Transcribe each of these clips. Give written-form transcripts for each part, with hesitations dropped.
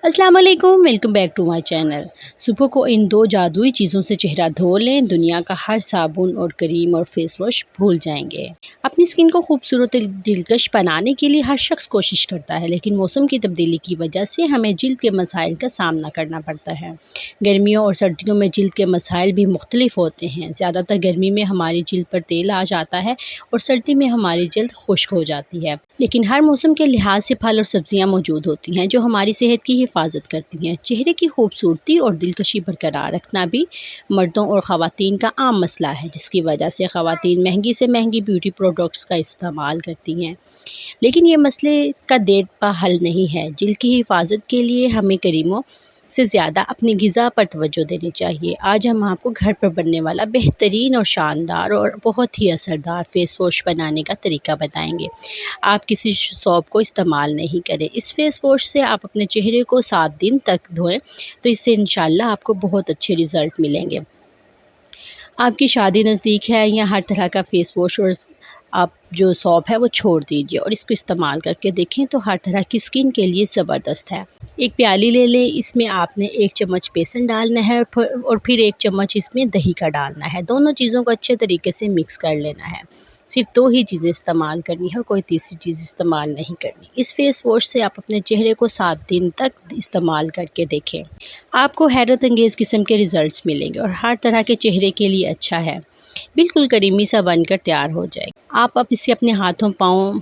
अस्सलाम वालेकुम, welcome back to my channel. सुबह को इन दो जादुई चीज़ों से चेहरा धो लें, दुनिया का हर साबुन और क्रीम और फेस वॉश भूल जाएंगे। अपनी स्किन को खूबसूरत और दिलकश बनाने के लिए हर शख्स कोशिश करता है, लेकिन मौसम की तब्दीली की वजह से हमें जिल्द के मसाइल का सामना करना पड़ता है। गर्मियों और सर्दियों में जिल्द के मसाइल भी मुख्तलिफ होते हैं। ज़्यादातर गर्मी में हमारी जिल्द पर तेल आ जाता है और सर्दी में हमारी जिल्द खुश्क हो जाती है। लेकिन हर मौसम के लिहाज से फल और सब्जियां मौजूद होती हैं जो हमारी सेहत की हिफाजत करती हैं। चेहरे की खूबसूरती और दिलकशी बरकरार रखना भी मर्दों और ख़वातीन का आम मसला है, जिसकी वजह से ख़वातीन महंगी से महंगी ब्यूटी प्रोडक्ट्स का इस्तेमाल करती हैं। लेकिन ये मसले का देर पा हल नहीं है। जिल्द की हिफाजत के लिए हमें करीमों से ज़्यादा अपनी ग़िज़ा पर तवज्जो देनी चाहिए। आज हम आपको घर पर बनने वाला बेहतरीन और शानदार और बहुत ही असरदार फेस वॉश बनाने का तरीका बताएंगे। आप किसी सौंफ को इस्तेमाल नहीं करें। इस फेस वॉश से आप अपने चेहरे को 7 दिन तक धोएं, तो इससे इंशाल्लाह आपको बहुत अच्छे रिज़ल्ट मिलेंगे। आपकी शादी नज़दीक है या हर तरह का फेस वॉश और आप जो सौंफ है वो छोड़ दीजिए और इसको इस्तेमाल करके देखें तो हर तरह की स्किन के लिए ज़बरदस्त है। एक प्याली ले लें, इसमें आपने 1 चम्मच बेसन डालना है और फिर 1 चम्मच इसमें दही का डालना है। दोनों चीज़ों को अच्छे तरीके से मिक्स कर लेना है। सिर्फ 2 ही चीज़ें इस्तेमाल करनी है और कोई तीसरी चीज़ इस्तेमाल नहीं करनी। इस फेस वॉश से आप अपने चेहरे को 7 दिन तक इस्तेमाल करके देखें। आपको हैरत अंगेज़ किस्म के रिज़ल्ट्स मिलेंगे और हर तरह के चेहरे के लिए अच्छा है। बिल्कुल करीमी सा बनकर तैयार हो जाए। आप अब इसे अपने हाथों पाँव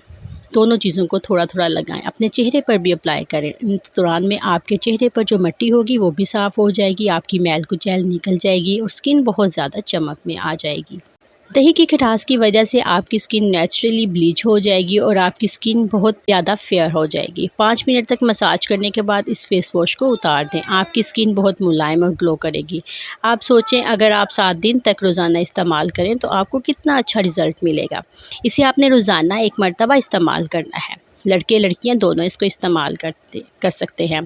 दोनों चीज़ों को थोड़ा थोड़ा लगाएं, अपने चेहरे पर भी अप्लाई करें। इस दौरान में आपके चेहरे पर जो मिट्टी होगी वो भी साफ़ हो जाएगी, आपकी मैल कुचैल निकल जाएगी और स्किन बहुत ज़्यादा चमक में आ जाएगी। दही की खटास की वजह से आपकी स्किन नेचुरली ब्लीच हो जाएगी और आपकी स्किन बहुत ज़्यादा फेयर हो जाएगी। 5 मिनट तक मसाज करने के बाद इस फेस वॉश को उतार दें। आपकी स्किन बहुत मुलायम और ग्लो करेगी। आप सोचें, अगर आप 7 दिन तक रोज़ाना इस्तेमाल करें तो आपको कितना अच्छा रिज़ल्ट मिलेगा। इसे आपने रोज़ाना 1 मरतबा इस्तेमाल करना है। लड़के लड़कियां दोनों इसको इस्तेमाल कर सकते हैं।